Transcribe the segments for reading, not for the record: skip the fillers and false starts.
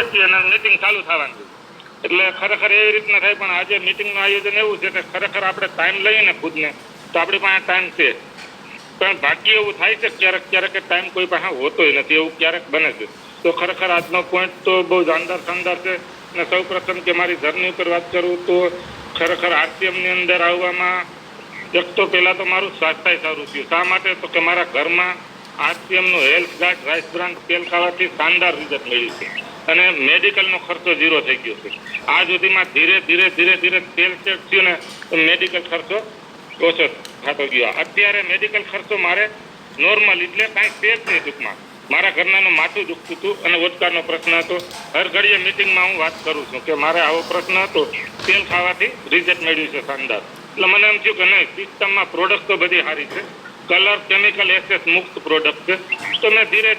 બેસી અને મીટિંગ ચાલુ થવાની. એટલે ખરેખર એવી રીતના થાય. પણ આજે મીટિંગનું આયોજન એવું છે કે ખરેખર આપણે ટાઈમ લઈએ ને ખુદને તો આપણી પાસે ટાઈમ છે, પણ ભાગ્ય એવું થાય છે ક્યારેક ક્યારેક ટાઈમ કોઈ પાસે હોતોય નથી, એવું ક્યારેક બને છે. તો ખરેખર આજનો પોઈન્ટ તો બહુ શાનદાર છે. અને સૌ પ્રથમ કે મારી જર્ની ઉપર વાત કરું તો ખરેખર આરસીએમની અંદર આવવામાં એક તો પહેલાં તો મારું સ્વાસ્થ્ય સારું થયું. શા માટે? તો કે મારા ઘરમાં આરસીએમનું હેલ્થ ગાર્ડ રાઈસ બ્રાન્ડ તેલ ખાવાથી શાનદાર રિઝલ્ટ મળ્યું છે અને મેડિકલનો ખર્ચો 0 થઈ ગયો છે. આ સુધીમાં ધીરે ધીરે તેલ સેટ થયું ને તો મેડિકલ ખર્ચો ઓછો થતો ગયો. અત્યારે મેડિકલ ખર્ચો મારે નોર્મલ, એટલે કાંઈ છે જ નહીં. ટૂંકમાં મારા ઘરનાનું માથું દુખતું હતું અને ઓચકારનો પ્રશ્ન હતો. હર ઘડીએ મિટિંગમાં હું વાત કરું છું કે મારે આવો પ્રશ્ન હતો, તેલ ખાવાથી રિઝલ્ટ મળ્યું છે શાનદાર. એટલે મને એમ થયું કે નહીં, સિસ્ટમમાં પ્રોડક્ટ તો બધી સારી છે, કલર કેમિકલ એક્સેસ મુક્ત પ્રોડક્ટ છે. તો મેં ધીરે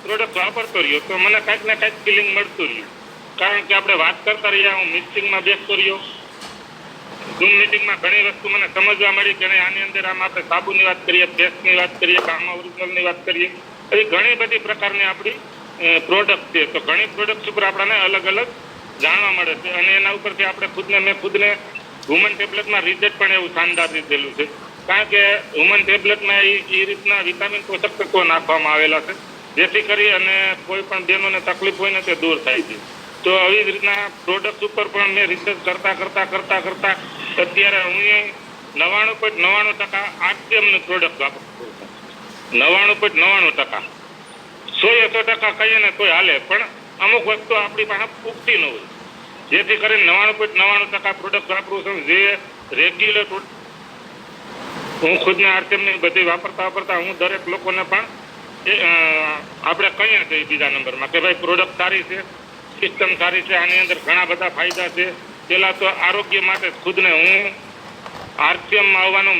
પ્રોડક્ટ વાપરતો રહ્યો તો મને કાંઈક ને કાંઈક ફિલિંગ મળતું રહ્યું. કારણ કે આપણે વાત કરતા રહ્યા, હું મિટિંગમાં બેસતો રહ્યો. ઝૂમ મિટિંગમાં ઘણી વસ્તુ મને સમજવા મળી કે આની અંદર આમ આપણે સાબુની વાત કરીએ, પેસ્ટની વાત કરીએ, આમાં ઓરિજિનલની વાત કરીએ, એવી ઘણી બધી પ્રકારની આપણી પ્રોડક્ટ છે. તો ઘણી પ્રોડક્ટ ઉપર આપણને અલગ અલગ જાણવા મળે છે અને એના ઉપરથી આપણે મેં ખુદને વુમન ટેબ્લેટમાં રિઝલ્ટ પણ એવું શાનદાર લીધેલું છે. કારણ કે વુમન ટેબ્લેટમાં એ રીતના વિટામિન પોષક તત્વો નાખવામાં આવેલા છે જેથી કરી અને કોઈ પણ બહેનોને તકલીફ હોય ને તે દૂર થાય છે. તો આવી જ રીતના પ્રોડક્ટ ઉપર પણ મેં રિસર્ચ કરતા અત્યારે હું 99.99% આરસીએમની પ્રોડક્ટ વાપરું છું. 99.99%. 100% કહીએ ને તોય હાલે, પણ અમુક વસ્તુ આપણી પાસે પૂગતી ન હોય જેથી કરીને 99.99% પ્રોડક્ટ વાપરું છું. જે રેગ્યુલર હું ખુદને આરસીએમની બધી વાપરતા હું દરેક લોકોને પણ આપણે કહીએ છીએ બીજા નંબરમાં કે ભાઈ પ્રોડક્ટ સારી છે, સિસ્ટમ સારી છે, આની અંદર ઘણા બધા ફાયદા છે. પહેલાં તો આરોગ્ય માટે ખુદને હું આરસીએમમાં આવવાનું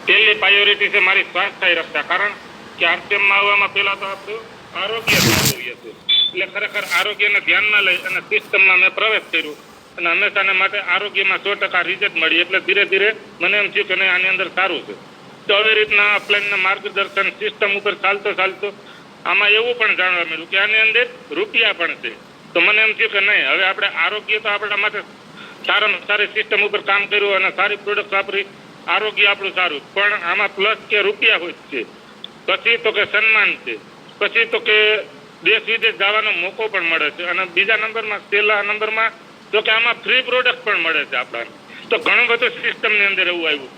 પહેલી પ્રાયોરિટી છે મારી સ્વાસ્થ્ય રક્ષા. કારણ કે આરસીએમમાં આવવામાં પહેલાં તો આપણું આરોગ્ય સારું હતું. એટલે ખરેખર આરોગ્યને ધ્યાનમાં લઈ અને સિસ્ટમમાં મેં પ્રવેશ કર્યો અને હંમેશાને માટે આરોગ્યમાં 100% રિઝલ્ટ મળી. એટલે ધીરે મને એમ થયું કે નહીં, આની અંદર સારું છે. તો આવી રીતના અપલાઈનના માર્ગદર્શન સિસ્ટમ ઉપર ચાલતો આમાં એવું પણ જાણવા મળ્યું કે આની અંદર રૂપિયા પણ છે. તો મને એમ થયું કે નહીં, હવે આપણે આરોગ્ય તો આપણા માટે સારામાં સારી સિસ્ટમ ઉપર કામ કર્યું અને સારી પ્રોડક્ટ વાપરી, આરોગ્ય આપણું સારું, પણ આમાં પ્લસ કે રૂપિયા હોય છે, પછી તો કે સન્માન છે, પછી તો કે દેશ વિદેશ જવાનો મોકો પણ મળે છે અને બીજા નંબરમાં છેલ્લા નંબરમાં તો કે આમાં ફ્રી પ્રોડક્ટ પણ મળે છે આપણને. તો ઘણું બધું સિસ્ટમની અંદર એવું આવ્યું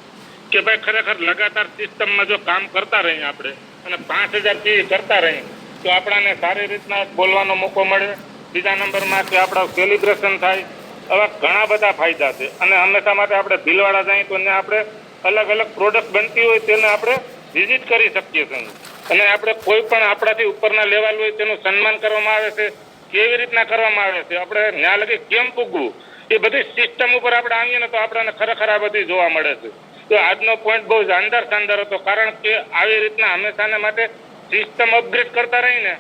કે ભાઈ ખરેખર લગાતાર સિસ્ટમમાં જો કામ કરતા રહીએ આપણે અને 5000 કરતા રહીએ તો આપણને સારી રીતના બોલવાનો મોકો મળે. બીજા નંબરમાં કે આપણા સેલિબ્રેશન થાય. આવા ઘણા બધા ફાયદા છે અને હંમેશા માટે આપણે ભીલવાડા જઈએ તો આપણે અલગ પ્રોડક્ટ બનતી હોય તેને આપણે વિઝિટ કરી શકીએ છીએ અને આપણે કોઈ પણ આપણાથી ઉપરના લેવલ હોય તેનું સન્માન કરવામાં આવે છે, કેવી રીતના કરવામાં આવે છે, આપણે ન્યા લગી કેમ પૂગવું, એ બધી સિસ્ટમ ઉપર આપણે આવીએ ને તો આપણને ખરેખર આ બધી જોવા મળે છે. તો આજનો પોઈન્ટ બહુ શાનદાર હતો. કારણ કે આવી રીતના હંમેશાને માટે સિસ્ટમ અપગ્રેડ કરતા રહીને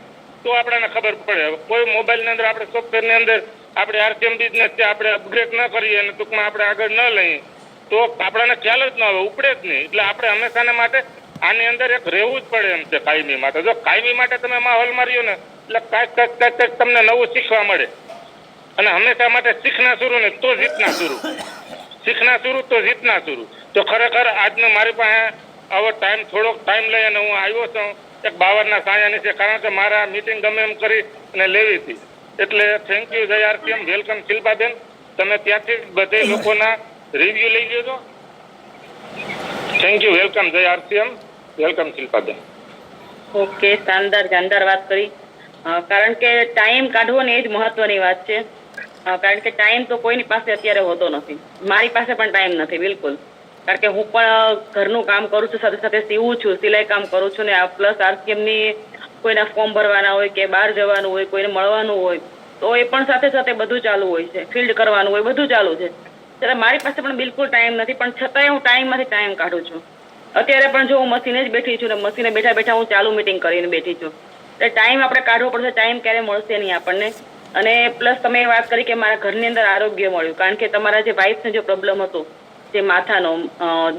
તો આપણને ખબર પડે. કોઈ મોબાઈલની અંદર આપણે સોફ્ટવેરની અંદર આપણે આરસીએમ બિઝનેસ છે આપણે અપગ્રેડ ન કરીએ અને ટૂંકમાં આપણે આગળ ન લઈએ તો આપણને ખ્યાલ જ ન આવે, ઉપડે જ નહીં. એટલે આપણે હંમેશાને માટે આની અંદર એક રહેવું જ પડે એમ છે કાયમી માટે. જો કાયમી માટે તમે માહોલ માર્યો ને એટલે કાંઈક તમને નવું શીખવા મળે અને હંમેશા માટે શીખના શરૂ ને તો જીતના શરૂ, શીખના શરૂ તો જીતના શરૂ. તો ખરેખર આજનો મારી પાસે આવો થોડોક ટાઈમ લઈ અને હું આવ્યો છું એક બાવરના સાયા નીચે, કારણ કે મારા મીટિંગ ગમે એમ કરી અને લેવી હતી. એટલે થેન્ક યુ જય આરસીએમ, વેલકમ શિલ્પાબેન. તમે ત્યાંથી બધે લોકોના રિવ્યુ લઈ લેજો. થેન્ક યુ, વેલકમ જય આરસીએમ, વેલકમ શિલ્પાબેન. ઓકે, શાનદાર વાત કરી. કારણ કે ટાઈમ કાઢવો ને એ જ મહત્વની વાત છે. કારણ કે ટાઈમ તો કોઈની પાસે અત્યારે હોતો નથી. મારી પાસે પણ ટાઈમ નથી બિલકુલ. કારણ કે હું પણ ઘરનું કામ કરું છું, સાથે સીવું છું, સિલાઈ કામ કરું છું ને પ્લસ આરસીએમની કોઈના ફોર્મ ભરવાના હોય કે બહાર જવાનું હોય, કોઈને મળવાનું હોય તો એ પણ સાથે બધું ચાલુ હોય છે, ફિલ્ડ કરવાનું હોય, બધું ચાલુ છે. ત્યારે મારી પાસે પણ બિલકુલ ટાઈમ નથી, પણ છતાંય હું ટાઈમમાંથી ટાઈમ કાઢું છું. અત્યારે પણ જો હું મશીને જ બેઠી છું ને મશીને બેઠા હું ચાલુ મીટિંગ કરીને બેઠી છું. એટલે ટાઈમ આપણે કાઢવો પડશે, ટાઈમ ક્યારે મળશે નહીં આપણને. અને પ્લસ તમે વાત કરી કે મારા ઘરની અંદર આરોગ્ય મળ્યું. કારણ કે તમારા જે વાઇફને જે પ્રોબ્લેમ હતો, જે માથાનો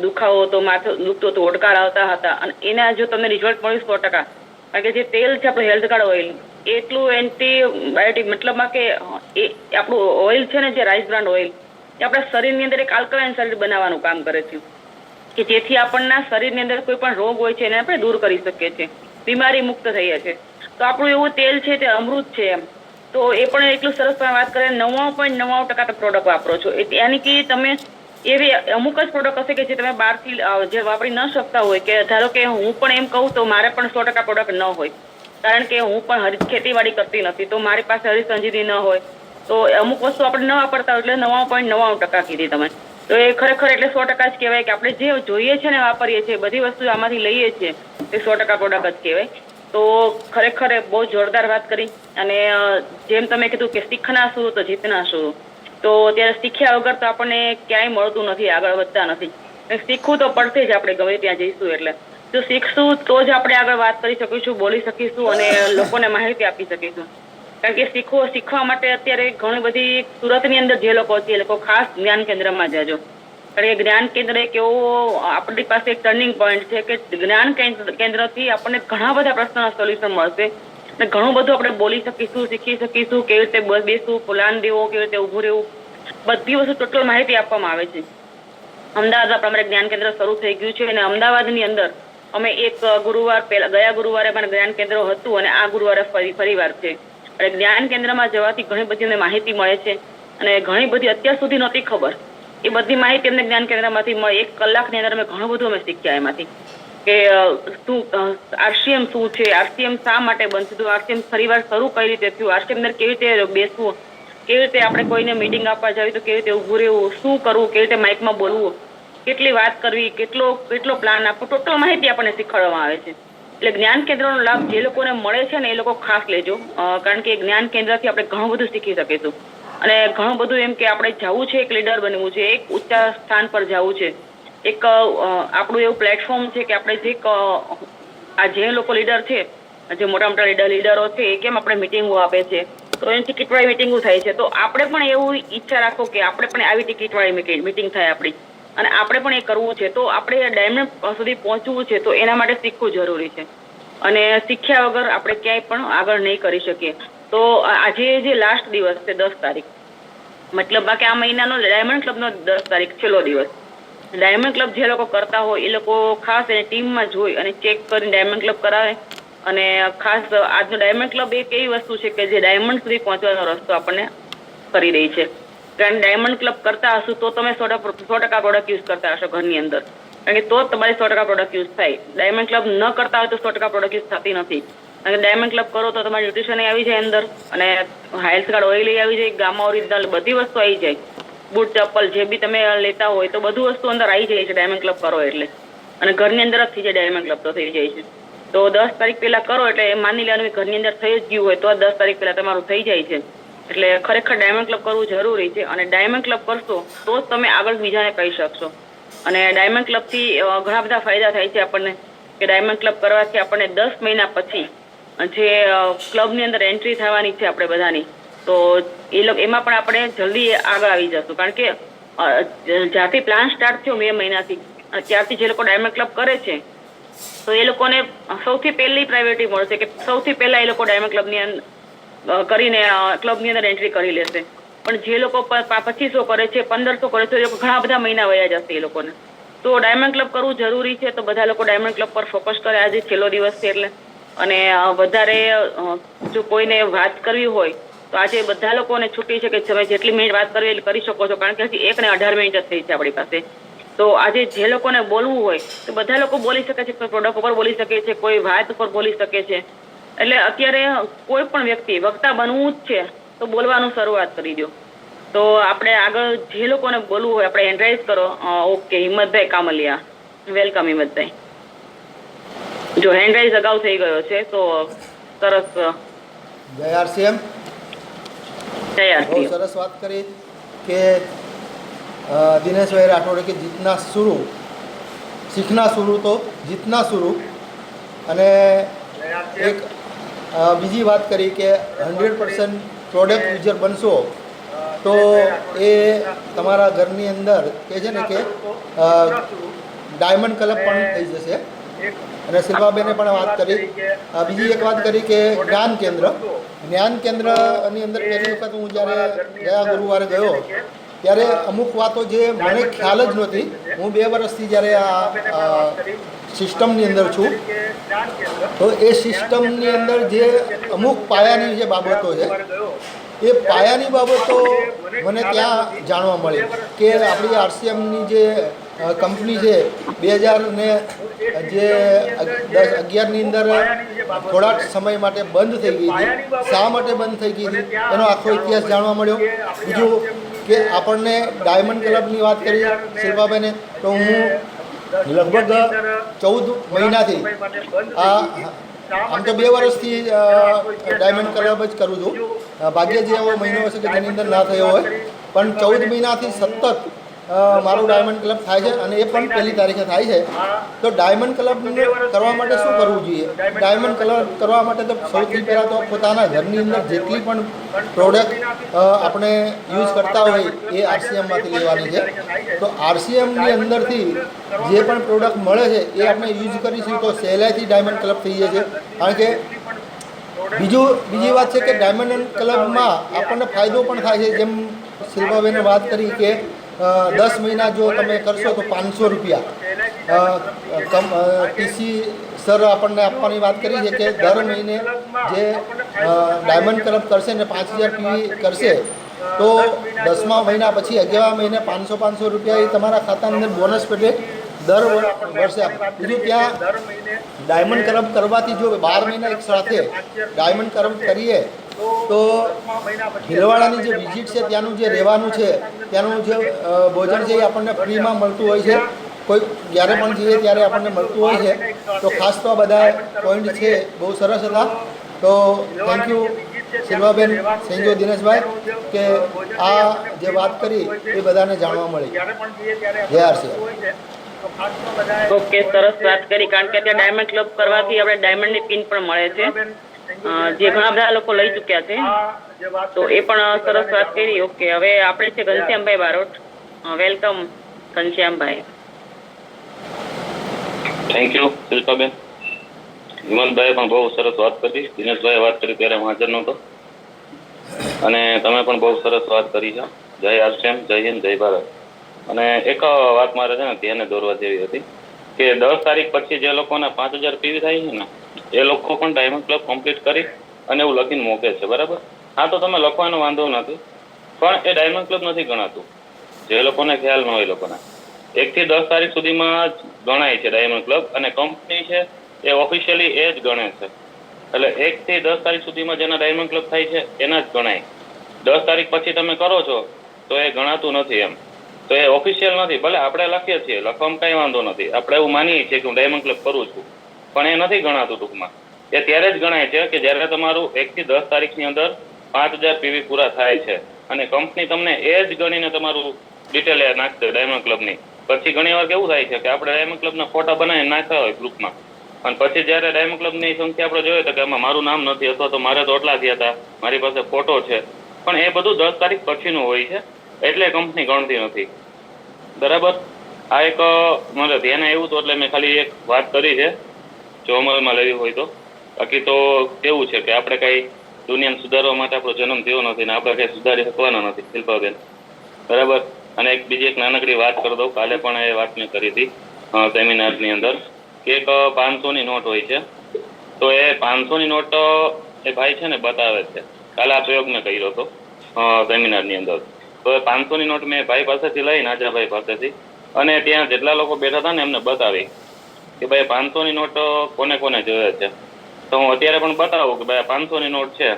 દુખાવો હતો, માથું દુખતું હતું, ઓડકાર આવતા હતા અને એના જો તમને રિઝલ્ટ મળ્યું 100%, કારણ કે જે તેલ છે આપણું હેલ્થ કાર્ડ ઓઇલ એટલું એન્ટીબાયોટિક મતલબમાં કે એ આપણું ઓઇલ છે ને જે રાઈસ બ્રાન્ડ ઓઇલ એ આપણા શરીરની અંદર એક આલ્કલાઇન શરીર બનાવવાનું કામ કરે છે કે જેથી આપણના શરીરની અંદર કોઈ પણ રોગ હોય છે એને આપણે દૂર કરી શકીએ છીએ, બીમારી મુક્ત થઈએ છીએ. તો આપણું એવું તેલ છે તે અમૃત છે એમ. તો એ પણ એટલું સરસ તમે વાત કરીએ 99.99% પ્રોડક્ટ વાપરો છો. યાની કે તમે એવી અમુક જ પ્રોડક્ટ હશે કે જે તમે બહારથી જે વાપરી ન શકતા હોય, કે ધારો કે હું પણ એમ કહું તો મારે પણ 100% પ્રોડક્ટ ન હોય, કારણ કે હું પણ ખેતીવાડી કરતી નથી તો મારી પાસે હરિસંજીવી ન હોય. તો અમુક વસ્તુ આપણે ન વાપરતા હોય એટલે 99.99% કીધી તમે. તો એ ખરેખર એટલે 100% જ કહેવાય કે આપણે જે જોઈએ છે ને વાપરીએ છીએ બધી વસ્તુ આમાંથી લઈએ છીએ એ 100% પ્રોડક્ટ જ કહેવાય. તો ખરેખર બહુ જોરદાર વાત કરી. અને જેમ તમે કીધું કે શીખના શું તો જીતના શું, તો ત્યારે શીખ્યા વગર તો આપણને ક્યાંય મળતું નથી, આગળ વધતા નથી. શીખવું તો પડશે જ આપણે ગમે ત્યાં જઈશું એટલે. જો શીખશું તો જ આપણે આગળ વાત કરી શકીશું, બોલી શકીશું અને લોકોને માહિતી આપી શકીશું. કારણ કે શીખવા માટે અત્યારે ઘણી બધી સુરતની અંદર જે લોકો છે એ લોકો ખાસ જ્ઞાન કેન્દ્રમાં જજો. કારણ કે જ્ઞાન કેન્દ્ર એક એવો આપણી પાસે એક ટર્નિંગ પોઈન્ટ છે કે જ્ઞાન કેન્દ્રથી આપણને ઘણા બધા પ્રશ્નોના સોલ્યુશન મળશે અને ઘણું બધું આપણે બોલી શકીશું, શીખી શકીશું, કેવી રીતે બેસવું, પ્લાન દેવો, કેવી રીતે ઊભું રહેવું, બધી વસ્તુ ટોટલ માહિતી આપવામાં આવે છે. અમદાવાદમાં અમારે જ્ઞાન કેન્દ્ર શરૂ થઈ ગયું છે અને અમદાવાદની અંદર અમે એક ગયા ગુરુવારે અમારે જ્ઞાન કેન્દ્ર હતું અને આ ગુરુવારે ફરીવાર છે. અને જ્ઞાન કેન્દ્રમાં જવાથી ઘણી બધી અમને માહિતી મળે છે અને ઘણી બધી અત્યાર સુધી નહોતી ખબર એ બધી માહિતી અમને જ્ઞાન કેન્દ્રમાંથી મળે. 1 કલાકની અંદર અમે ઘણું બધું અમે શીખ્યા એમાંથી કે શું આરસીએમ શું છે, આરસીએમ શા માટે બનતું, આરસીએમ ફરીવાર શરૂ કઈ રીતે થયું, આરસીએમ અંદર કેવી રીતે બેસવું, કેવી રીતે આપણે કોઈને મીટિંગ આપવા જાવી તો કેવી રીતે ઊભું રહેવું, શું કરવું, કેવી રીતે માઇકમાં બોલવું, કેટલી વાત કરવી, કેટલો પ્લાન આપવો, ટોટલ માહિતી આપણને શીખવાડવામાં આવે છે. એટલે જ્ઞાન કેન્દ્રનો લાભ જે લોકોને મળે છે ને એ લોકો ખાસ લેજો, કારણ કે જ્ઞાન કેન્દ્રથી આપણે ઘણું બધું શીખી શકીશું અને ઘણું બધું એમ કે આપણે જવું છે, એક લીડર બનવું છે, એક ઊંચા સ્થાન પર જવું છે, એક આપણું એવું પ્લેટફોર્મ છે કે આપણે જે લોકો લીડર છે, જે મોટા મોટા લીડરો છે એ કેમ આપણે મિટિંગો આપે છે તો એની ટિકિટવાળી મિટિંગો થાય છે. તો આપણે પણ એવું ઈચ્છા રાખો કે આપણે પણ આવી ટિકિટવાળી મિટિંગ થાય આપણી અને આપણે પણ એ કરવું છે. તો આપણે ડાયમંડ સુધી પહોંચવું છે તો એના માટે શીખવું જરૂરી છે અને શીખ્યા વગર આપણે ક્યાંય પણ આગળ નહીં કરી શકીએ. તો આજે જે લાસ્ટ દિવસ છે 10 તારીખ, મતલબ બાકી આ મહિનાનો ડાયમંડ ક્લબનો 10 તારીખ છેલ્લો દિવસ. ડાયમંડ ક્લબ જે લોકો કરતા હોય એ લોકો ખાસ એને ટીમમાં જોઈ અને ચેક કરીને ડાયમંડ ક્લબ કરાવે. અને ખાસ આજનો ડાયમંડ ક્લબ એક એવી વસ્તુ છે કે જે ડાયમંડ સુધી પહોંચવાનો રસ્તો આપણને કરી રહી છે. કારણ ડાયમંડ ક્લબ કરતા હશો તો તમે 100% પ્રોડક્ટ યુઝ કરતા હશો ઘરની અંદર, કારણ કે તો જ તમારી 100% પ્રોડક્ટ યુઝ થાય. ડાયમંડ ક્લબ ન કરતા હોય તો 100% પ્રોડક્ટ યુઝ થતી નથી. કારણ કે ડાયમંડ ક્લબ કરો તો તમારી ન્યુટ્રિશન આવી જાય અંદર અને હેલ્થ કાર્ડ ઓઇલ આવી જાય, ગામા ઓરિજિનલ બધી વસ્તુ આવી જાય, બૂટ ચપ્પલ જે બી તમે લેતા હોય તો બધું વસ્તુ અંદર આવી જાય છે ડાયમંડ ક્લબ કરો એટલે. અને ઘરની અંદર જ થઈ જાય ડાયમંડ ક્લબ તો થઈ જાય છે. તો 10 તારીખ પહેલા કરો એટલે માની લેવાનું ઘરની અંદર થઈ જ ગયું હોય તો 10 તારીખ પહેલા તમારું થઈ જાય છે. એટલે ખરેખર ડાયમંડ ક્લબ કરવું જરૂરી છે અને ડાયમંડ ક્લબ કરશો તો જ તમે આગળ બીજાને કહી શકશો. અને ડાયમંડ ક્લબથી ઘણા બધા ફાયદા થાય છે આપણને કે ડાયમંડ ક્લબ કરવાથી આપણને 10 મહિના પછી જે ક્લબની અંદર એન્ટ્રી થવાની છે આપણે બધાની, તો એમાં પણ આપણે જલ્દી આગળ આવી જશું. કારણ કે જ્યારથી પ્લાન સ્ટાર્ટ થયો મે મહિનાથી ત્યારથી જે લોકો ડાયમંડ ક્લબ કરે છે તો એ લોકોને સૌથી પહેલી પ્રાયોરિટી મળશે કે સૌથી પહેલા એ લોકો ડાયમંડ ક્લબની અંદર એન્ટ્રી કરી લેશે. પણ જે લોકો 2500 કરે છે, 1500 કરે છે, એ લોકો ઘણા બધા મહિના વયા જશે એ લોકોને. તો ડાયમંડ ક્લબ કરવું જરૂરી છે. તો બધા લોકો ડાયમંડ ક્લબ પર ફોકસ કરે. આજે છેલ્લો દિવસ છે એટલે. અને વધારે જો કોઈને વાત કરવી હોય તો આજે બધા લોકોને છૂટી છે કે તમે જેટલી મિનિટ વાત કરવી એટલી કરી શકો છો, કારણ કે હજી 1 ને 18 મિનિટ જ થઈ છે આપણી પાસે. તો આજે જે લોકોને બોલવું હોય તો બધા લોકો બોલી શકે છે, કોઈ પ્રોડક્ટ ઉપર બોલી શકે છે, કોઈ વાત ઉપર બોલી શકે છે. એટલે અત્યારે કોઈ પણ વ્યક્તિ વક્તા બનવું જ છે તો બોલવાનું શરૂઆત કરી દો. તો આપણે આગળ જે લોકોને બોલવું હોય આપણે એન્કરેજ કરો. Okay, Himmatbhai Kamaliya, welcome Himmatbhai. જો હેન્ડ રાઇઝ અગાઉ થઈ ગયો છે તો સરસ. જય આરસીએમ. તૈયાર બહુ સરસ વાત કરી કે દિનેશભાઈ રાઠોડે કે જીતના શુરુ, શીખના શુરુ તો જીતના શુરુ. અને એક બીજી વાત કરી કે 100% પ્રોડક્ટ યુઝર બનશો તો એ તમારા ઘરની અંદર કે છે ને કે ડાયમંડ ક્લબ પણ થઈ જશે. અને શિલ્પાબેને પણ વાત કરી. બીજી એક વાત કરી કે જ્ઞાન કેન્દ્ર. જ્ઞાન કેન્દ્રની અંદર પહેલી વખત હું જ્યારે ગયા ગુરુવારે ગયો ત્યારે અમુક વાતો જે મને ખ્યાલ જ નહોતી. હું 2 વર્ષથી જ્યારે આ સિસ્ટમની અંદર છું, તો એ સિસ્ટમની અંદર જે અમુક પાયાની જે બાબતો છે એ પાયાની બાબતો મને ત્યાં જાણવા મળી કે આપણી RCMની જે કંપની છે 2000 જે 11ની અંદર થોડાક સમય માટે બંધ થઈ ગઈ હતી. શા માટે બંધ થઈ ગઈ હતી એનો આખો ઇતિહાસ જાણવા મળ્યો. બીજું કે આપણને ડાયમંડ ક્લબની વાત કરી શિલ્પાબેને, તો હું લગભગ 14 મહિનાથી આમ તો 2 વર્ષથી ડાયમંડ ક્લબ જ કરું છું. ભાગ્ય જે એવો મહિનો હશે કે જેની અંદર ના થયો હોય, પણ 14 મહિનાથી સતત મારું ડાયમંડ ક્લબ થાય છે અને એ પણ 1લી તારીખે થાય છે. તો ડાયમંડ ક્લબ કરવા માટે શું કરવું જોઈએ? ડાયમંડ ક્લબ કરવા માટે તો સૌથી પહેલાં તો પોતાના ઘરની અંદર જેટલી પણ પ્રોડક્ટ આપણે યુઝ કરતા હોય એ RCMમાંથી લેવાની છે. તો RCMની અંદરથી જે પણ પ્રોડક્ટ મળે છે એ આપણે યુઝ કરીશું તો સહેલાઈથી ડાયમંડ ક્લબ થઈ જાય છે. કારણ કે બીજી વાત છે કે ડાયમંડ ક્લબમાં આપણને ફાયદો પણ થાય છે. જેમ શિલ્પાબેને વાત કરી કે 10 મહિના જો તમે કરશો તો 500 રૂપિયા TC સર આપણને આપવાની વાત કરી છે કે દર મહિને જે ડાયમંડ ક્લબ કરશે ને 5000 PV કરશે તો 10મા મહિના પછી 11મા મહિને 500 રૂપિયા એ તમારા ખાતાની અંદર બોનસ પેટે દર વર્ષે આપે. બીજું ત્યાં ડાયમંડ ક્લબ કરવાથી જો 12 મહિના એક સાથે ડાયમંડ ક્લબ કરીએ તો ભીલવાડાની જે વિઝિટ છે, ત્યાંનું જે રહેવાનું છે, ત્યાંનું જે ભોજન છે એ આપણને ફ્રીમાં મળતું હોય છે. કોઈ જ્યારે પણ જઈએ ત્યારે આપણને મળતું હોય છે. તો ખાસ તો આ બધા પોઈન્ટ છે બહુ સરસ હતા. તો thank you Shilpaben, thank you Dineshbhai કે આ જે વાત કરી એ બધાને જાણવા મળી. જય RCM. ઓકે, સરસ વાત કરી. કારણ કે ત્યાં ડાયમંડ ક્લબ કરવાથી આપણે ડાયમંડની પિન પણ મળે છે, જે ઘણા બધા લોકો લઈ ચૂક્યા છે. તો એ પણ સરસ વાત કરી. ઓકે, હવે આપણે છે Ghanshyambhai Barot. Welcome Ghanshyambhai. Thank you Shilpaben. હિમંતભાઈએ પણ બહુ સરસ વાત કરી. દિનેશભાઈએ વાત કરી ત્યારે હું હાજર નહોતો, અને તમે પણ બહુ સરસ વાત કરી છે. જય RCM, જય હિન્દ, જય ભારત. અને એક વાત મારે છે ને ધ્યાને દોરવા જેવી હતી કે 10 તારીખ પછી જે લોકોને 5000 PV થાય છે ને એ લોકો પણ ડાયમંડ ક્લબ કમ્પ્લીટ કરી અને એવું લખીને મૂકે છે. બરાબર? હા, તો તમે લખવાનો વાંધો નથી, પણ એ ડાયમંડ ક્લબ નથી ગણાતું. જે લોકોને ખ્યાલ ન હોય, લોકોને 1 થી 10 તારીખ સુધીમાં જ ગણાય છે ડાયમંડ ક્લબ, અને કંપની છે એ ઓફિશિયલી એ જ ગણે છે. એટલે 1 થી 10 તારીખ સુધીમાં જેના ડાયમંડ ક્લબ થાય છે એના જ ગણાય. 10 તારીખ પછી તમે કરો છો તો એ ગણાતું નથી. એમ તો એ ઓફિશિયલ નથી. ભલે આપણે લખીએ છીએ, લખવામાં કંઈ વાંધો નથી, આપણે એવું માનીએ છીએ કે હું ડાયમંડ ક્લબ કરું છું, પણ એ નથી ગણાતું. ટૂંકમાં એ ત્યારે જ ગણાય છે કે જ્યારે તમારું 1 થી 10 તારીખની અંદર 5000 PV પૂરા થાય છે, અને કંપની તમને એ જ ગણીને તમારું ડિટેલ નાખશે ડાયમંડ ક્લબની. પછી ઘણી વાર કેવું થાય છે કે આપણે ડાયમંડ ક્લબના ફોટા બનાવીને નાખ્યા હોય ગ્રુપમાં, અને પછી જ્યારે ડાયમંડ ક્લબની સંખ્યા આપણે જોઈએ તો કે આમાં મારું નામ નથી, અથવા તો મારે તો એટલા થયા હતા, મારી પાસે ફોટો છે, પણ એ બધું 10 તારીખ પછીનું હોય છે, એટલે કંપની ગણતી નથી. બરાબર? આ એક મારે ધ્યાન આવ્યું હતું એટલે મેં ખાલી એક વાત કરી છે, જો અમલમાં લેવી હોય તો. બાકી તો કેવું છે કે આપણે કાંઈ દુનિયાને સુધારવા માટે આપણો જન્મ થયો નથી ને આપણે કાંઈ સુધારી શકવાના નથી શિલ્પાબેન. બરાબર? અને બીજી એક નાનકડી વાત કરી દઉં. કાલે પણ એ વાત મેં કરી હતી સેમિનારની અંદર કે એક 500ની નોટ હોય છે, તો એ 500ની નોટ એ ભાઈ છે ને બતાવે છે. કાલે આ પ્રયોગ મેં કર્યો હતો સેમિનારની અંદર. તો એ 500ની નોટ મેં ભાઈ પાસેથી લઈને, આજાભાઈ પાસેથી, અને ત્યાં જેટલા લોકો બેઠા હતા ને એમને બતાવી કે ભાઈ 500ની નોટ કોને કોને જોઈએ છે. તો હું અત્યારે પણ બતાવું કે ભાઈ 500ની નોટ છે,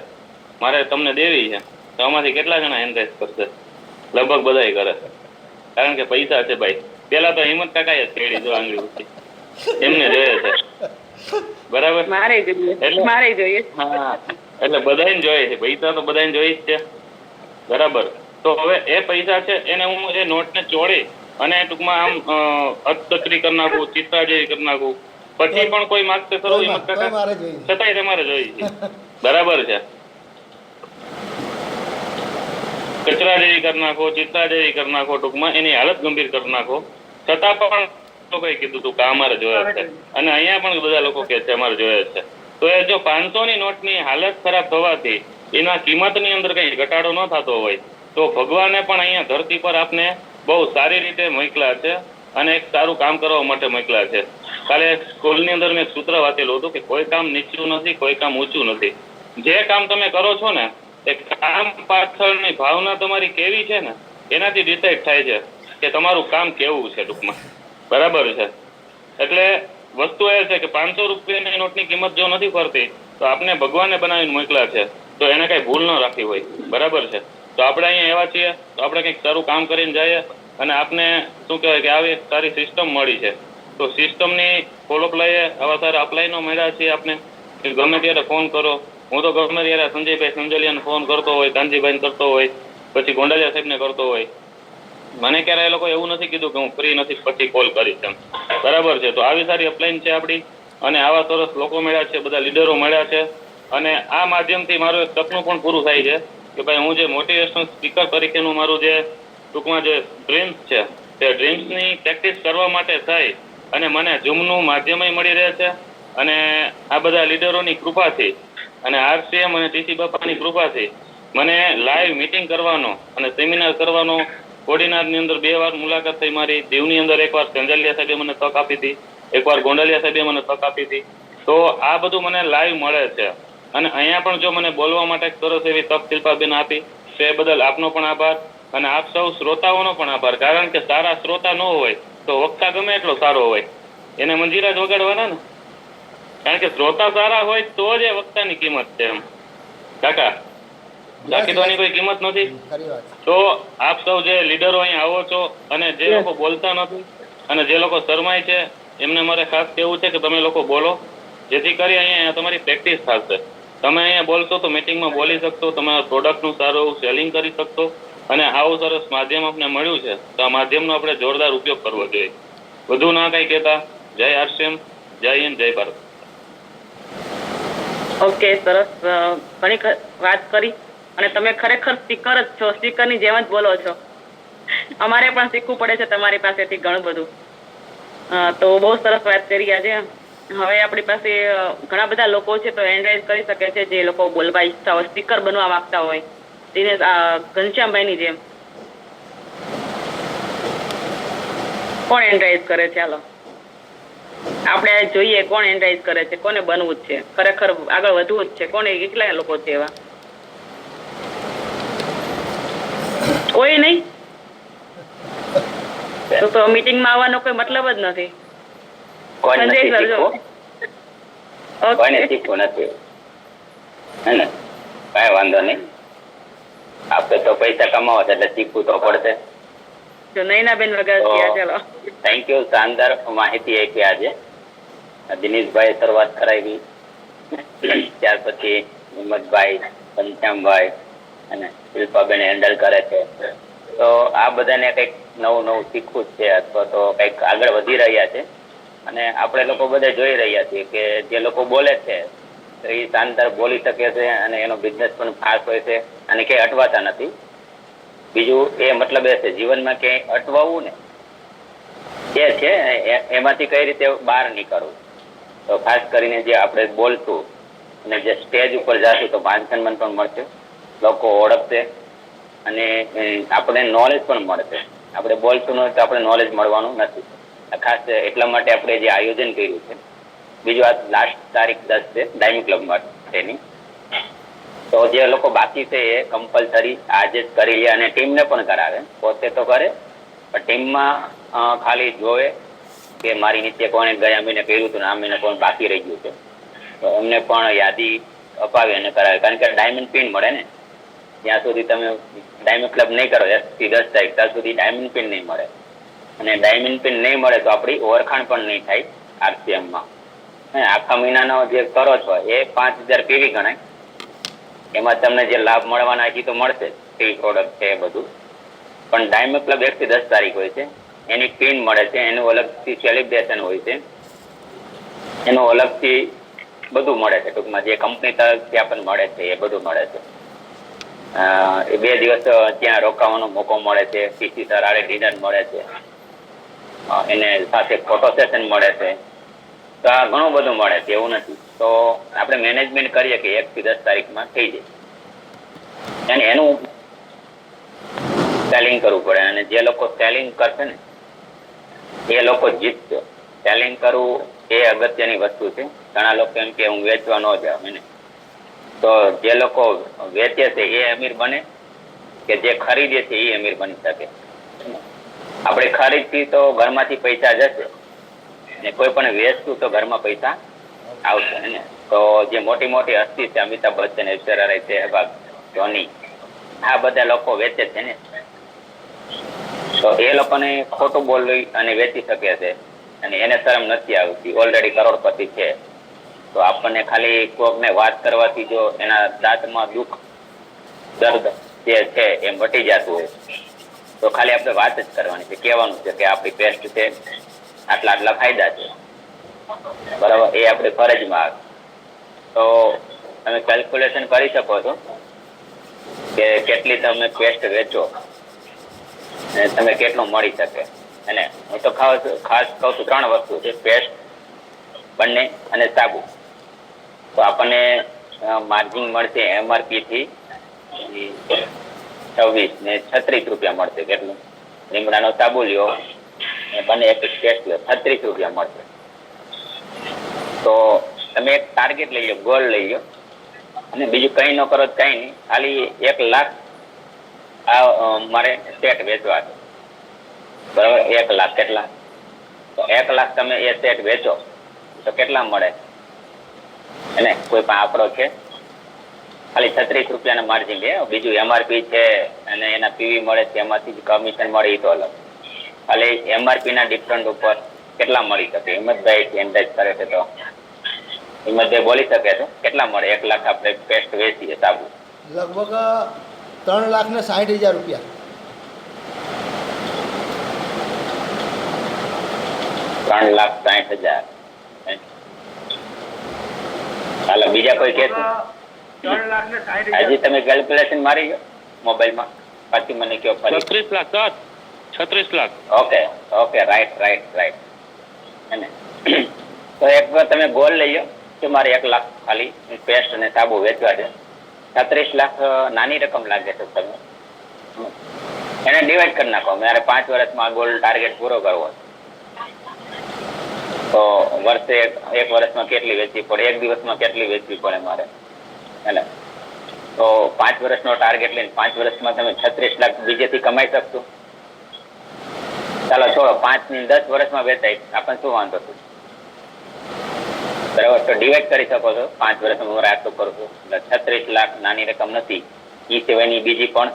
મારે તમને દેવી છે, તો આમાંથી કેટલા જણા એનરેજ કરશે? લગભગ બધાય કરે, કારણ કે પૈસા છે ભાઈ. પેલા તો હિંમત કાકાએ જ કેળી જો આંગળી ઉઠી, એમને જોઈએ છે. બરાબર? મારે જોઈએ. હા, એટલે બધાને જોઈએ છે. પૈસા તો બધાને જોઈએ જ છે. બરાબર? તો હવે એ પૈસા છે એને હું એ નોટને ચોળી અને ટૂંકમાં આમ અર્થતત્રી કરી નાખું, ચિત્રા જેવી કરી નાખું, પછી પણ કોઈ માગશે ખરો હિંમત કાકા? છતાંય તમારે જોઈએ છે. બરાબર છે? કચરા જેવી કરી નાખો, ચિત્રા જેવી કરી નાખો, ટૂંકમાં એની હાલત ગંભીર કરી નાખો, છતાં પણ લોકોએ કીધું હતું કે અમારે જોઈએ છે, અને અહીંયા પણ બધા લોકો કહે છે અમારે જોઈએ છે. તો એ જો 500ની નોટની હાલત ખરાબ થવાથી એના કિંમતની અંદર કઈ ઘટાડો ન થતો હોય તો ભગવાને પણ અહીંયા ધરતી પર આપને બહુ સારી રીતે મોકલ્યા છે અને એક સારું કામ કરવા માટે મોકલ્યા છે. કાલે સ્કૂલની અંદર મેં સૂત્ર વાંચેલું હતું કે કોઈ કામ નીચું નથી, કોઈ કામ ઊંચું નથી. જે કામ તમે કરો છો ને એ કામ પાછળની ભાવના તમારી કેવી છે ને એનાથી ડિસાઈડ થાય છે કે તમારું કામ કેવું છે ટૂંકમાં. બરાબર છે. એટલે વસ્તુ એ છે કે 500 રૂપિયાની નોટની કિંમત જો નથી ફરતી તો આપને ભગવાને બનાવીને મોકલ્યા છે તો એને કઈ ભૂલ ન રાખવી હોય. બરાબર છે. તો આપણે અહીંયા એવા છીએ તો આપણે કંઈક સારું કામ કરીને જઈએ અને આપને શું કહેવાય કે આવી સારી સિસ્ટમ મળી છે તો સિસ્ટમની ફોલોઅપ લઈએ. આવા સારા અપ્લાયનો મળ્યા છીએ આપને કે ગમે ત્યારે ફોન કરો. હું તો ગમે ત્યારે સંજયભાઈ સંજલિયાને ફોન કરતો હોય, કાનજીભાઈને કરતો હોય, પછી ગોંડલિયા સાહેબને કરતો હોય. મને ક્યારે એ લોકો એવું નથી કીધું કે હું ફ્રી નથી પછી કોલ કરીશ એમ. બરાબર છે. તો આવી સારી અપલાઈન છે આપણી અને આવા સરસ લોકો મળ્યા છે, બધા લીડરો મળ્યા છે અને આ માધ્યમથી મારું એક સપનું પણ પૂરું થાય છે કે ભાઈ હું જે મોટિવેશનલ સ્પીકર તરીકેનું મારું જે ટૂંકમાં જે ડ્રીમ્સ છે તે ડ્રીમ્સની પ્રેક્ટિસ કરવા માટે થઈ અને મને ઝૂમનું માધ્યમય મળી રહે છે અને આ બધા લીડરોની કૃપાથી અને RCM અને TC બાપાની કૃપાથી મને લાઈવ મીટિંગ કરવાનો અને સેમિનાર કરવાનો કોડીનારની અંદર 2 વાર મુલાકાત થઈ મારી. દીવની અંદર એકવાર સંજલિયા સાહેબે મને તક આપી હતી, એકવાર ગોંડલિયા સાહેબે મને તક આપી હતી. તો આ બધું મને લાઈવ મળે છે અને અહીંયા પણ જો મને બોલવા માટે સરસ એવી તક શિલ્પાબેન આપી તો એ બદલ આપનો પણ આભાર અને આપ સૌ શ્રોતાઓનો પણ આભાર. કારણ કે સારા શ્રોતા ન હોય તો વક્તા ગમે એટલો સારો હોય એને મંજીરા જ વગાડવાના ને. કારણ કે શ્રોતા સારા હોય તો જ એ વક્તાની કિંમત છે એમ કાકા. બાકી તો આની કોઈ કિંમત નથી. તો આપ સૌ જે લીડરો અહીં આવો છો અને જે લોકો બોલતા નથી અને જે લોકો શરમાય છે એમને મારે ખાસ કહેવું છે કે તમે લોકો બોલો જેથી કરી અહીંયા તમારી પ્રેક્ટિસ થશે. તમે અહીંયા બોલશો તો મીટિંગમાં બોલી શકશો, તમારા પ્રોડક્ટનું સારું એવું સેલિંગ કરી શકશો અને આવું સરસ માધ્યમ આપણે મળ્યું છે તો આ માધ્યમનો આપણે જોરદાર ઉપયોગ કરવો જોઈએ. વધુ ના કંઈ કહેતા જય RCM, જય હિન્દ, જય ભારત. ઓકે, સરસ. ઘણી વાત કરી અને તમે ખરેખર સ્પીકર જ છો, સ્પીકરની જેમ જ બોલો છો. અમારે પણ શીખવું પડે છે તમારી પાસેથી ઘણું બધું. તો બહુ સરસ વાત કરી આજે. હવે આપણી પાસે ઘણા બધા લોકો છે તો એન્કરેજ કરી શકે છે જે લોકો બોલવા ઈચ્છતા હોય, સ્પીકર બનવા માંગતા હોય. દિનેશ ઘનશ્યામભાઈની જેમ કોણ એન્કરેજ કરે છે? ચાલો આપણે જોઈએ કોણ એન્કરેજ કરે છે, કોને બનવું જ છે, ખરેખર આગળ વધવું જ છે, કોને કેટલા લોકો છે એવા? કોઈ નહીં. તો મીટિંગમાં આવવાનો કોઈ મતલબ જ નથી. કોઈને શીખવું નથી હે ને? કઈ વાંધો નહીં. આપણે તો પૈસા કમાવો છે એટલે શીખવું તો પડશે. નૈનાબેન વગાસિયા, ચાલો. Thank you. શાનદાર માહિતી આપી આજે. દિનેશભાઈ શરૂઆત કરાવી, ત્યાર પછી હિંમતભાઈ, ઘનશ્યામભાઈ અને શિલ્પાબેન હેન્ડલ કરે છે. તો આ બધાને કંઈક નવું નવું શીખવું છે અથવા તો કંઈક આગળ વધી રહ્યા છે અને આપણે લોકો બધા જોઈ રહ્યા છીએ કે જે લોકો બોલે છે તો એ શાનદાર બોલી શકે છે અને એનો બિઝનેસ પણ ફાસ્ટ હોય છે અને ક્યાંય અટવાતા નથી. બીજું એ મતલબ એ છે જીવનમાં ક્યાંય અટવાવું ને એ છે એમાંથી કઈ રીતે બહાર નીકળવું. તો ખાસ કરીને જે આપણે બોલશું અને જે સ્ટેજ ઉપર જશું તો માન સન્માન પણ મળશે, લોકો ઓળખશે અને આપણે નોલેજ પણ મળશે. આપણે બોલશું નહીં તો આપણે નોલેજ મળવાનું નથી. ખાસ એટલા માટે આપણે જે આયોજન કર્યું છે. બીજું આ લાસ્ટ તારીખ 10 છે ડાયમંડ ક્લબ માટેની. તો જે લોકો બાકી છે એ કમ્પલસરી આજે જ કરી લે અને ટીમને પણ કરાવે. પોતે તો કરે પણ ટીમમાં ખાલી જોવે કે મારી નીચે કોણે ગયા મહિને કર્યું હતું ને આ મહિને કોણ બાકી રહી ગયું છે તો એમને પણ યાદી અપાવી અને કરાવે. કારણ કે ડાયમંડ પિન મળે ને ત્યાં સુધી તમે ડાયમંડ ક્લબ નહીં કરો 1 થી 10 તારીખ ત્યાં સુધી ડાયમંડ પિન નહીં મળે અને ડાયમંડ પિન નહીં મળે તો આપણી ઓળખાણ પણ નહીં થાય RCMમાં. આખા મહિનાનો જે કરો છો એ 5000 પીવી ગણાય. એમાં તમને જે લાભ મળવાના છે તો મળશે, ફ્રી પ્રોડક્ટ છે એ બધું. પણ ડાયમંડ ક્લબ 1 થી 10 તારીખ હોય છે, એની પિન મળે છે, એનું અલગથી સેલિબ્રેશન હોય છે, એનું અલગથી બધું મળે છે. ટૂંકમાં જે કંપની તરફથી આપણને મળે છે એ બધું મળે છે. એ 2 દિવસ ત્યાં રોકાવાનો મોકો મળે છે, CC સર આડે ડિનર મળે છે એને સાથે ફોટો સેશન મળે છે, તો આ ઘણું બધું મળે છે, એવું નથી. તો આપણે મેનેજમેન્ટ કરીએ કે 1 થી 10 તારીખમાં થઈ જાય, અને એનું સેલિંગ કરવું પડે. અને જે લોકો સેલિંગ કરશે ને એ લોકો જીતશે. સેલિંગ કરવું એ અગત્યની વસ્તુ છે. ઘણા લોકો એમ કે હું વેચવા ન જાઉં એને, તો જે લોકો વેચે છે એ અમીર બને કે જે ખરીદે છે એ અમીર બની શકે. આપણે ખરીદથી તો ઘરમાંથી પૈસા જશે, ને કોઈ પણ વેચતું તો ઘરમાં પૈસા આવશે ને. તો જે મોટી મોટી હસ્તી છે, અમિતાભ બચ્ચન, ઐશ્વર્યા રાય, સહેવાગ, ધોની, આ બધા લોકો વેચે છે ને, તો એ લોકોને ખોટું બોલી અને વેચી શકે છે, અને એને શરમ નથી આવતી. ઓલરેડી કરોડપતિ છે, તો આપણને ખાલી કોકને વાત કરવાથી જો એના દાંતમાં દુઃખ, દર્દ જે છે એ મટી જતું હોય, તો ખાલી આપણે વાત જ કરવાની છે, કહેવાનું છે કે આપણી પેસ્ટ છે, આટલા આટલા ફાયદા છે, બરાબર, એ આપણે ફરજમાં આવે. તો તમે કેલ્ક્યુલેશન કરી શકો છો કે કેટલી તમે પેસ્ટ વેચો અને તમે કેટલું મળી શકે. અને હું તો ખાસ કહું છું 3 વસ્તુ છે, પેસ્ટ, બંને અને સાબુ. તો આપણને માર્જિન મળશે MRP થી 26 ને 36 રૂપિયા મળશે. કેટલું? લીમડાનો સાબુ લ્યો અને બંને એક પેસ્ટ લ્યો, 36 રૂપિયા મળશે. તો તમે એક ટાર્ગેટ લઈ લો, ગોલ લઈ લો, અને બીજું કઈ ન કરો કઈ નહીં, ખાલી 1 લાખ મારે સેટ વેચવા છે, બરાબર. 1 લાખ કેટલા? તો 1 લાખ તમે એ સેટ વેચો તો કેટલા મળે એને કોઈ પણ આંકડો છે? ખાલી 36 રૂપિયાના માર્જિન લે. બીજું MRP છે અને એના PV મળે છે, એમાંથી કમિશન મળે એ તો અલગ. ખાલી MRP ના ડિફરન્ટ ઉપર કેટલા મળી શકે? હિંમતભાઈ એન્ડેજ કરે છે, તો હિંમતભાઈ બોલી શકે છે કેટલા મળે? 1 લાખ આપણે પેસ્ટ વેચીએ સાબુ, લગભગ 3,60,000 રૂપિયા. 3,60,000. હાલો, બીજા કોઈ કે? 3,60,000. હજી તમે કેલ્ક્યુલેશન મારી ગયો મોબાઈલમાં? પછી મને કયો ફરી. 36 lakh sir, 36 lakh. Okay, right. અને તો એક વાર તમે ગોલ લઈ લો કે મારે 1 લાખ ખાલી પેસ્ટ અને સાબુ વેચવા છે. 36 લાખ નાની રકમ લાગે છે. તમે એને ડિવાઈડ કરી નાખો. મારે 5 વર્ષમાં ગોલ ટાર્ગેટ પૂરો કરવો, તો વર્ષે 1 વર્ષમાં કેટલી વેચવી પડે, 1 દિવસમાં કેટલી વેચવી પડે મારે, એટલે તો 5 વર્ષનો ટાર્ગેટ લઈને 5 વર્ષમાં તમે 36 લાખ બીજેથી કમાઈ શકશો. ચાલો છોડો, 5 ની 10 વર્ષમાં વેચાય, આપણને શું વાંધો છે, બરાબર. તો ડિવાઈડ કરી શકો છો. 5 વર્ષમાં હું આટલું કરું છું, એટલે 36 લાખ નાની રકમ નથી. એ સિવાયની બીજી પણ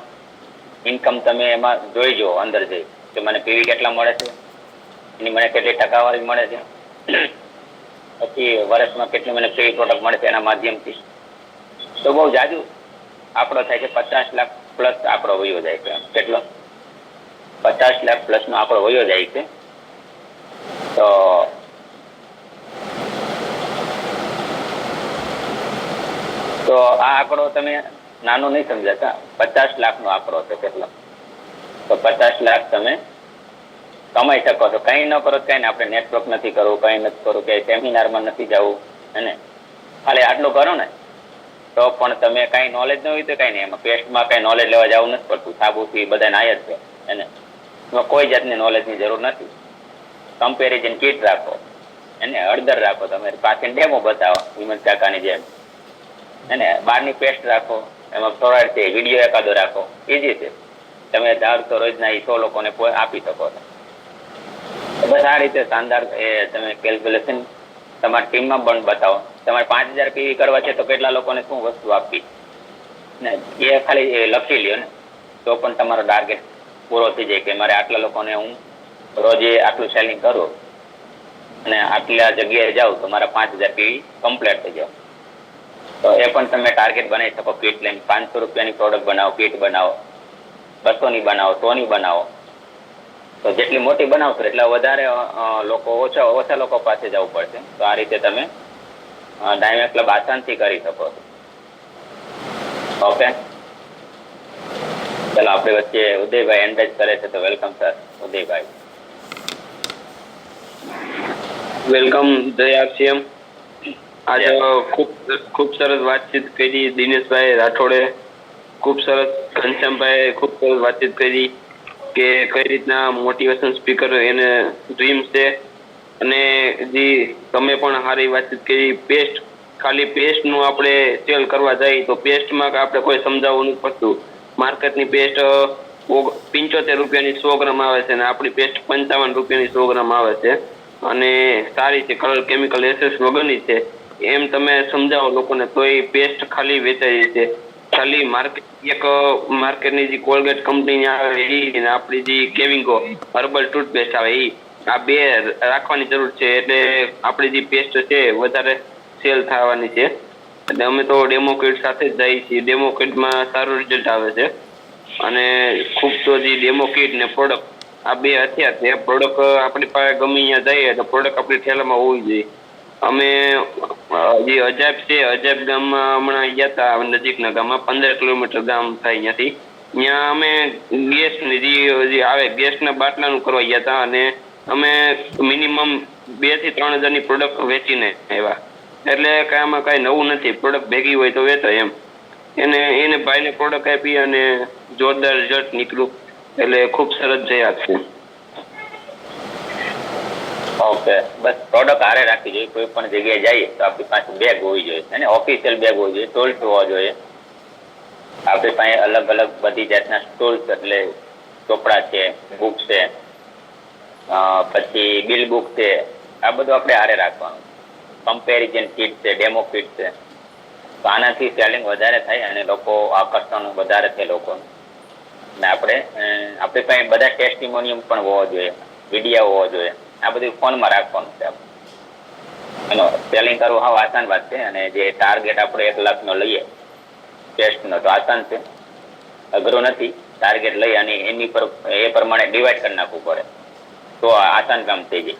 ઇન્કમ તમે એમાં જોઈ જુઓ, અંદર જઈ કે મને PV કેટલા મળે છે, એની મને કેટલી ટકાવારી મળે છે, પછી વર્ષમાં કેટલી મને PV પ્રોડક્ટ મળે છે એના માધ્યમથી. તો બહુ જાજુ આંકડો થાય છે. 50 લાખ પ્લસ આંકડો વયો જાય છે. કેટલો? 50 લાખ પ્લસ નો આંકડો વયો જાય છે. તો આ આંકડો તમે નાનો નહીં સમજાતા. 50 લાખ નો આંકડો છે. કેટલો? તો 50 લાખ તમે કમાઈ શકો છો. કઈ ન કરો કઈ ને, આપણે નેટવર્ક નથી કરવું, કઈ નથી કરવું, કે સેમિનારમાં નથી જવું, અને ખાલી આટલું કરો ને તો પણ તમે કઈ નોલેજ ન હોય તો કઈ નહીં. એમાં પેસ્ટમાં કઈ નોલેજ લેવા જવું નથી પડતું. સાબુથી બધા નાય જ છે એને, એમાં કોઈ જાતની નોલેજની જરૂર નથી. કમ્પેરિઝન કીટ રાખો, એને હળદર રાખો, તમે પાસે ડેમો બતાવો હિંમત કાકાની જેમ, એને બહારની પેસ્ટ રાખો, એમાં ફ્લોરાઇડ છે, વિડીયો એકાદો રાખો, ઈઝી છે. તમે ધાર તો રોજના 100 લોકોને આપી શકો છો. બસ આ રીતે શાનદાર એ તમે કેલ્ક્યુલેશન તમારી ટીમમાં પણ બતાવો. તમારે 5,000 PV કરવા છે તો કેટલા લોકોને શું વસ્તુ આપવી ને એ ખાલી લખી લ્યો ને, તો પણ તમારો ટાર્ગેટ પૂરો થઈ જાય કે મારે આટલા લોકોને હું રોજે આટલું સેલિંગ કરું અને આટલા જગ્યાએ જાઉં તો મારા 5,000 PV કમ્પ્લીટ થઈ જાય. તો એ પણ તમે ટાર્ગેટ બનાવી શકો. કીટ લઈને 500 રૂપિયાની પ્રોડક્ટ બનાવો, કીટ બનાવો, 200 ની બનાવો, 100 ની બનાવો. તો જેટલી મોટી બનાવશો એટલા વધારે લોકો ઓછા લોકો પાસે જવું પડશે. તો આ રીતે તમે ડાયમંડ ક્લબ આસાનથી કરી શકો છો. ઓકે, ચલો આપણી વચ્ચે ઉદયભાઈ એન્ડેજ કરે છે, તો વેલકમ સર ઉદયભાઈ. વેલકમ જય આપસીએમ. આજે ખૂબ સરસ વાતચીત કરી દિનેશભાઈ રાઠોડે, ખૂબ સરસ ઘનશ્યામભાઈ ખૂબ સરસ વાતચીત કરી કે કઈ રીતના મોટિવેશન સ્પીકર એને ડ્રીમ્સ છે. અને જે તમે પણ સારી વાતચીત કરી. પેસ્ટ ખાલી પેસ્ટનું આપણે સેલ કરવા જઈએ તો પેસ્ટમાં આપણે કોઈ સમજાવવું નથી પડતું. માર્કેટની પેસ્ટ 75 રૂપિયાની 100 ગ્રામ આવે છે અને આપણી પેસ્ટ 55 રૂપિયાની 100 ગ્રામ આવે છે અને સારી છે, કલર કેમિકલ એસેસ વગરની છે. એમ તમે સમજાવો લોકોને તો એ પેસ્ટ ખાલી વેચાઈ છે. ખાલી માર્કેટની જે કોલગેટ કંપનીની આવે એ અને આપણી જે કેવિંગો હર્બલ ટૂથપેસ્ટ આવે એ આ બે રાખવાની જરૂર છે. એટલે આપણી જે પેસ્ટ છે વધારે સેલ થવાની છે. એટલે અમે તો ડેમો કિટ સાથે જ જઈએ છીએ. ડેમો કિટમાં સારું રિઝલ્ટ આવે છે અને ખૂબ તો જે ડેમો કિટ ને પ્રોડક્ટ આ બે હથિયાર છે. પ્રોડક્ટ આપણી પાસે ગમે અહીંયા જઈએ તો પ્રોડક્ટ આપણી ઠેલામાં હોવી જોઈએ. અમે જે અજાબ છે, અજાબ ગામમાં હમણાં ગયા હતા, નજીકના ગામમાં 15 કિલોમીટર ગામ થાય અહીંયાથી. ત્યાં અમે ગેસની જે આવે ગેસના બાટલાનું કરવા ગયા હતા અને અમે મિનિમમ 2 થી 3 હજારની પ્રોડક્ટ વેચીને આવ્યા. એટલે કે આમાં કાંઈ નવું નથી. પ્રોડક્ટ ભેગી હોય તો વેચાય એમ. એને ભાઈને પ્રોડક્ટ આપી અને જોરદાર રિઝલ્ટ નીકળ્યું. એટલે ખૂબ સરસ જયા છે. ઓકે, બસ પ્રોડક્ટ હારે રાખવી જોઈએ. કોઈ પણ જગ્યાએ જઈએ તો આપણી પાસે બેગ હોવી જોઈએ અને ઓફિશિયલ બેગ હોવી જોઈએ, ટોલ્સ હોવા જોઈએ. આપણી પાસે અલગ અલગ બધી જાતના ટોલ્સ એટલે ચોપડા છે, બુક છે, પછી બિલ બુક છે, આ બધું આપણે હારે રાખવાનું. કમ્પેરિઝન કીટ છે, ડેમો કીટ છે. તો આનાથી સેલિંગ વધારે થાય અને લોકો આકર્ષણ વધારે થાય લોકોનું. અને આપણી પાસે બધા ટેસ્ટિમોનિયમ પણ હોવો જોઈએ, વિડીયો હોવો જોઈએ. આ બધું ફોનમાં રાખવાનું છે. એનો સેલિંગ કરવું હાવ આસાન વાત છે. અને જે ટાર્ગેટ આપણે 1 લાખનો લઈએ ટેસ્ટનો તો આસાન છે, અઘરો નથી. ટાર્ગેટ લઈ અને એ પ્રમાણે ડિવાઈડ કરી નાખવું પડે તો આસાન કામ થઈ જાય.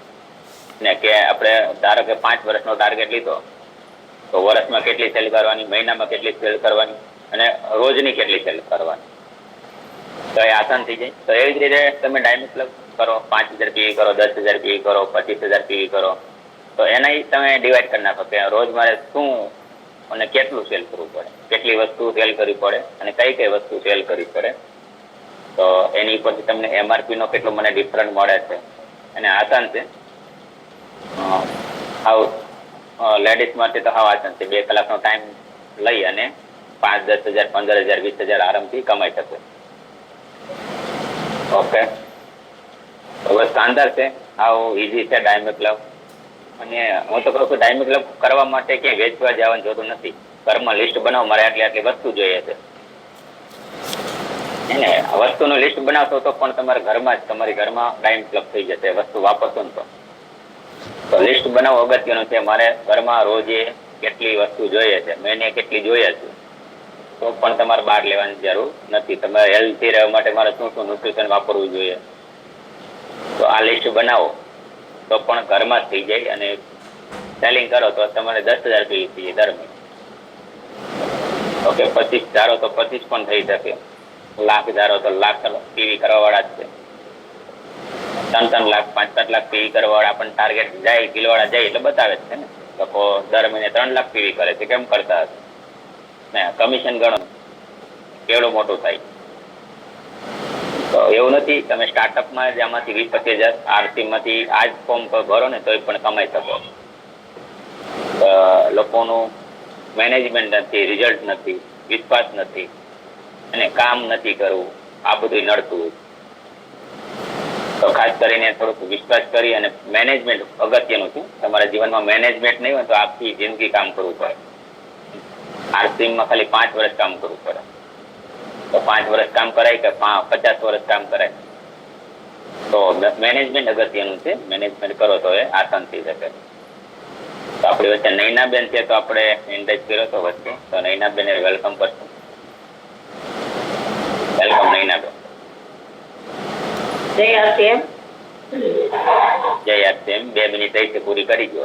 ને કે આપણે ધારો કે 5 વર્ષનો ટાર્ગેટ લીધો તો વર્ષમાં કેટલી સેલ કરવાની, મહિનામાં કેટલી સેલ કરવાની અને રોજની કેટલી સેલ કરવાની, તો એ આસાન થઈ જાય. તો એવી જ રીતે તમે ડાયમંડ ક્લબ કરો, 5000 પીવી કરો, 10,000 પીવી કરો, 25,000 પીવી કરો, તો એના તમે ડિવાઈડ કરી નાખો કે રોજ મારે શું અને કેટલું સેલ કરવું પડે, કેટલી વસ્તુ સેલ કરવી પડે અને કઈ કઈ વસ્તુ સેલ કરવી પડે. તો એની ઉપરથી તમને MRP નો કેટલો મને ડિફરન્ટ મળે છે. અને આસાન છે. લેડીઝ માટે તો હાવ આસાન છે. 2 કલાકનો ટાઈમ લઈ અને 5, 10,000, 15,000, 20,000 આરામથી કમાઈ શકે. ઓકે, હવે શાનદાર છે. આવું ઈઝી છે ડાયમંડ ક્લબ. અને હું તો કહું છું ડાયમંડ ક્લબ કરવા માટે ક્યાંય વેચવા જવાની જરૂર નથી. ઘરમાં લિસ્ટ બનાવો, મારે આટલી વસ્તુ જોઈએ છે. એને વસ્તુનું લિસ્ટ બનાવશો તો પણ તમારા ઘરમાં જ તમારી ઘરમાં ડાયમંડ ક્લબ થઈ જશે. વસ્તુ વાપરશો ને તો લિસ્ટ બનાવો અગત્યનું છે. મારે ઘરમાં રોજે કેટલી વસ્તુ જોઈએ છે, મહિને કેટલી જોઈએ છે, તો પણ તમારે બહાર લેવાની જરૂર નથી. તમારે હેલ્થી રહેવા માટે મારે શું શું ન્યુટ્રિશન વાપરવું જોઈએ તો આ લિસ્ટ બનાવો તો પણ ઘરમાં જ થઈ જાય. અને સેલિંગ કરો તો તમારે 10,000 પીવી થઈ જાય દર મહિને. ઓકે, 25 ધારો તો 25 પણ થઈ શકે. લાખ ધારો તો લાખ પીવી કરવા વાળા જ છે. 3 લાખ 5 લાખ પીવી કરવા વાળા પણ ટાર્ગેટ જાય, કિલોવાળા જાય એટલે બતાવે છે ને. લોકો દર મહિને 3 લાખ પીવી કરે છે, કેમ કરતા હશે ને? કમિશન ગણો કેવડું મોટું થાય. તો એવું નથી. તમે સ્ટાર્ટઅપમાં જ આમાંથી 20-25,000 આરસીમાંથી આ જ ફોર્મ પર ભરો ને તોય પણ કમાઈ શકો. લોકોનું મેનેજમેન્ટ નથી, રિઝલ્ટ નથી, વિશ્વાસ નથી અને કામ નથી કરવું, આ બધું નડતું. તો ખાસ કરીને થોડુંક વિશ્વાસ કરી અને મેનેજમેન્ટ અગત્યનું છે. તમારા જીવનમાં મેનેજમેન્ટ નહીં હોય તો આખી જિંદગી કામ કરવું પડે. આરસીમાં ખાલી 5 વર્ષ કામ કરવું પડે. તો 5 વર્ષ કામ કરાય કે 50 વર્ષ કામ કરાય? તો મેનેજમેન્ટ અગત્યનું છે. મેનેજમેન્ટ કરો તો એ આસાન થઈ શકે. તો આપણી વચ્ચે નૈનાબેન છે તો આપણે ઇન્વાઇટ કર્યો તો વચ્ચે, તો નૈનાબેન વેલકમ કરશું. વેલકમ નૈનાબેન. જય આરસીએમ. જય આરસીએમ. 2 મિનિટ રહી છે, પૂરી કરી દો.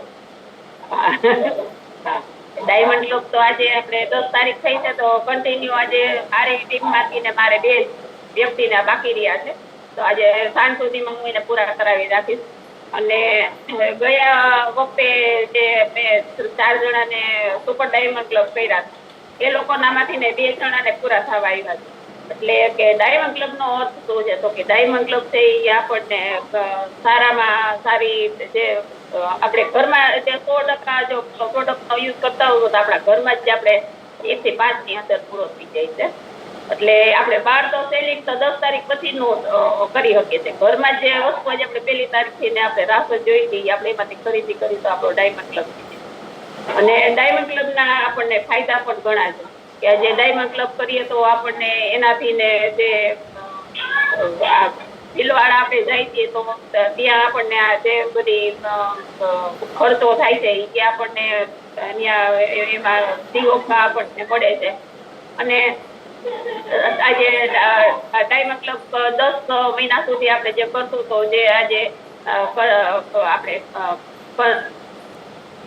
ડાયમંડ ક્લબ તો આજે આપણે 10 તારીખ થઈ છે તો કન્ટિન્યુ આજે આરે ટીમ માંથી ને મારે 2 વ્યક્તિને બાકી રહ્યા છે. તો આજે સાંજ સુધીમાં હું એને પૂરા કરાવી રાખીશ. અને ગયા વખતે જે મેં 4 જણાને સુપર ડાયમંડ ક્લબ કર્યા એ લોકોનામાંથી ને 2 જણાને પૂરા થવા આવ્યા છે. એટલે કે ડાયમંડ ક્લબ નો અર્થ શું છે? તો કે ડાયમંડ ક્લબ છે એ આપણને સારામાં સારી જે આપણે ઘરમાં જે 100% જો પ્રોડક્ટ નો યુઝ કરતા હોય તો આપણા ઘરમાં જ આપણે 1 થી 5 ની અંદર પૂરો થઈ જાય છે. એટલે આપણે બહાર તો સેલિંગ તો 10 તારીખ પછી નું કરી શકીએ છીએ. ઘરમાં જે વસ્તુ આજે આપણે 1લી તારીખથી ને આપણે રાસ જોઈ હતી આપણે એમાંથી ખરીદી કરી તો આપણો ડાયમંડ ક્લબ છે. અને ડાયમંડ ક્લબ ના આપણને ફાયદા પણ ઘણા છે કે જે ડાયમંડ ક્લબ કરીએ તો આપણને એનાથી ને જે બિલવાડા આપણે જાય છીએ તો ત્યાં આપણને આ જે બધી ખર્ચો થાય છે એ આપણને ત્યાં એમાં સીઓમાં આપણને મળે છે. અને આજે ડાયમંડ ક્લબ 10 મહિના સુધી આપણે જે કરશું તો જે આજે આપણે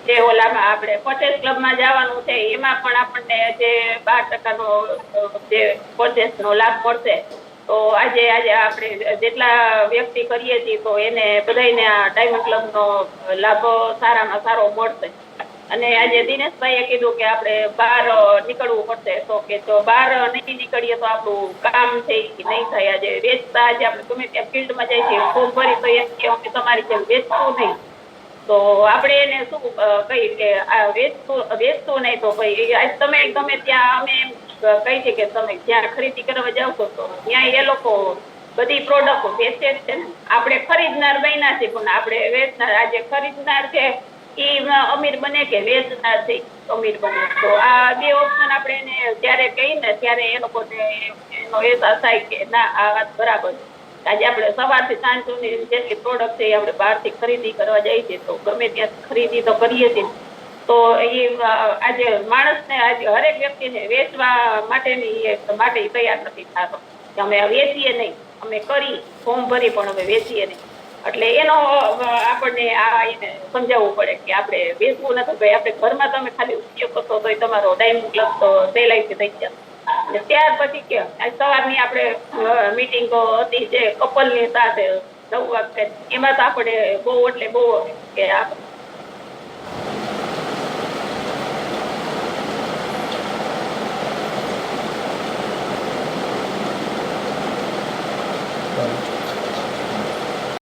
જે ઓલામાં આપણે પરચેસ ક્લબમાં જવાનું છે એમાં પણ આપણને જે 12% જે પરચેસ નો લાભ મળશે. તો આજે આપણે જેટલા વ્યક્તિ કરીએ છીએ તો એને બધાને આ ડાયમંડ ક્લબ નો લાભ સારામાં સારો મળશે. અને આજે દિનેશભાઈએ કીધું કે આપણે બહાર નીકળવું પડશે તો કે જો બહાર નહીં નીકળીએ તો આપણું કામ છે એ નહીં થાય. આજે વેચતા આજે આપણે ગમે ત્યાં ફિલ્ડમાં જાય છે ફોર્મ ભરી તો એમ કે અમે તમારી જેમ વેચવું નહીં તો આપણે એને શું કહી કે આ વેચતું નહીં તો ભાઈ આજ તમે ગમે ત્યાં અમે એમ કહી છે કે તમે જ્યાં ખરીદી કરવા જાવ છો તો ત્યાં એ લોકો બધી પ્રોડક્ટો વેચે જ છે ને. આપણે ખરીદનાર બન્યા છે પણ આપણે વેચનાર આજે ખરીદનાર છે એ અમીર બને કે વેચનાર છે અમીર બને. તો આ 2 ઓપ્શન આપણે એને જયારે કહીને ત્યારે એ લોકોને એનો અહેસાસ થાય કે ના આ વાત બરાબર છે. આજે આપણે સવારથી સાંજ સુધી જેટલી પ્રોડક્ટ છે એ આપણે બહારથી ખરીદી કરવા જઈએ છીએ તો ગમે ત્યાં ખરીદી તો કરીએ છીએ તો એ આજે માણસને આજે હરેક વ્યક્તિને વેચવા માટેની માટે તૈયાર નથી થતો કે અમે વેચીએ નહીં, અમે કરી ફોર્મ ભરી પણ અમે વેચીએ નહીં. એટલે એનો આપણને આ એને સમજાવવું પડે કે આપણે વેચવું નથી ભાઈ. આપણે ઘરમાં તમે ખાલી ઉપયોગ કરશો તો તમારો ડાયમંડ ક્લબ તો સહેલાઈથી થઈ જશે. અને ત્યાર પછી કે આજ સવારની આપણે મીટિંગ હતી જે કપલની સાથે 9 વાગે એમાં તો આપણે બહુ એટલે બહુ કે